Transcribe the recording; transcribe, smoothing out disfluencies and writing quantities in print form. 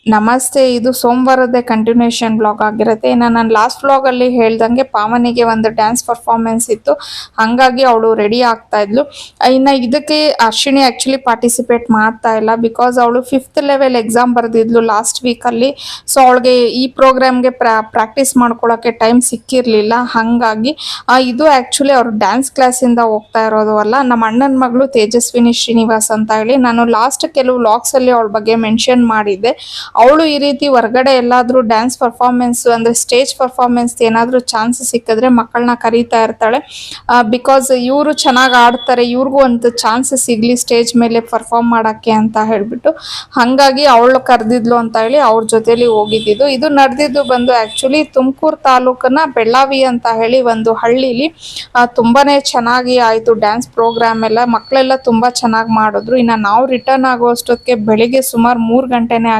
ನಮಸ್ತೆ, ಇದು ಸೋಮವಾರದೇ continuation blog ಆಗಿರುತ್ತೆ. ಇನ್ನು ನಾನು ಲಾಸ್ಟ್ ವ್ಲಾಗಲ್ಲಿ ಹೇಳ್ದಂಗೆ ಪಾವನಿಗೆ ಒಂದು ಡ್ಯಾನ್ಸ್ ಪರ್ಫಾರ್ಮೆನ್ಸ್ ಇತ್ತು, ಹಾಗಾಗಿ ಅವಳು ರೆಡಿ ಆಗ್ತಾ ಇದ್ಲು. ಇನ್ನು ಇದಕ್ಕೆ ಅಶ್ವಿನಿ ಆ್ಯಕ್ಚುಲಿ ಪಾರ್ಟಿಸಿಪೇಟ್ ಮಾಡ್ತಾ ಇಲ್ಲ, ಬಿಕಾಸ್ ಅವಳು 5th ಲೆವೆಲ್ ಎಕ್ಸಾಮ್ ಬರೆದಿದ್ಲು ಲಾಸ್ಟ್ ವೀಕಲ್ಲಿ. ಸೊ ಅವಳಿಗೆ ಈ ಪ್ರೋಗ್ರಾಮ್ಗೆ ಪ್ರಾಕ್ಟೀಸ್ ಮಾಡ್ಕೊಳ್ಳೋಕ್ಕೆ ಟೈಮ್ ಸಿಕ್ಕಿರಲಿಲ್ಲ. ಹಾಗಾಗಿ ಇದು ಆ್ಯಕ್ಚುಲಿ ಅವ್ರು ಡ್ಯಾನ್ಸ್ ಕ್ಲಾಸಿಂದ ಹೋಗ್ತಾ ಇರೋದು ಅಲ್ಲ, ನಮ್ಮ ಅಣ್ಣನ ಮಗಳು ತೇಜಸ್ವಿನಿ ಶ್ರೀನಿವಾಸ್ ಅಂತ ಹೇಳಿ. ನಾನು ಲಾಸ್ಟ್ ಕೆಲವು ವ್ಲಾಗ್ಸಲ್ಲಿ ಅವಳ ಬಗ್ಗೆ ಮೆನ್ಷನ್ ಮಾಡಿದ್ದೆ. ಅವಳು ಈ ರೀತಿ ಹೊರಗಡೆ ಎಲ್ಲಾದ್ರೂ ಡ್ಯಾನ್ಸ್ ಪರ್ಫಾರ್ಮೆನ್ಸ್ ಅಂದ್ರೆ ಸ್ಟೇಜ್ ಪರ್ಫಾರ್ಮೆನ್ಸ್ ಏನಾದ್ರೂ ಚಾನ್ಸ್ ಸಿಕ್ಕಿದ್ರೆ ಮಕ್ಕಳನ್ನ ಕರೀತಾ ಇರ್ತಾಳೆ. ಬಿಕಾಸ್ ಇವರು ಚೆನ್ನಾಗಿ ಆಡ್ತಾರೆ, ಇವ್ರಿಗೂ ಒಂದು ಚಾನ್ಸ್ ಸಿಗ್ಲಿ ಸ್ಟೇಜ್ ಮೇಲೆ ಪರ್ಫಾರ್ಮ್ ಮಾಡಕ್ಕೆ ಅಂತ ಹೇಳ್ಬಿಟ್ಟು, ಹಾಗಾಗಿ ಅವಳು ಕರೆದಿದ್ಲು ಅಂತ ಹೇಳಿ ಅವ್ರ ಜೊತೆಲಿ ಹೋಗಿದ್ದಿದ್ದು. ಇದು ನಡೆದಿದ್ದು ಬಂದು ಆಕ್ಚುಲಿ ತುಮಕೂರು ತಾಲೂಕನ್ನ ಬೆಳ್ಳಾವಿ ಅಂತ ಹೇಳಿ ಒಂದು ಹಳ್ಳಿಲಿ. ತುಂಬಾನೇ ಚೆನ್ನಾಗಿ ಆಯ್ತು ಡ್ಯಾನ್ಸ್ ಪ್ರೋಗ್ರಾಮ್ ಎಲ್ಲ, ಮಕ್ಕಳೆಲ್ಲ ತುಂಬಾ ಚೆನ್ನಾಗಿ ಮಾಡಿದ್ರು. ಇನ್ನು ನಾವು ರಿಟರ್ನ್ ಆಗುವಷ್ಟೊತ್ತಿಗೆ ಬೆಳಿಗ್ಗೆ ಸುಮಾರು 3 ಗಂಟೆನೇ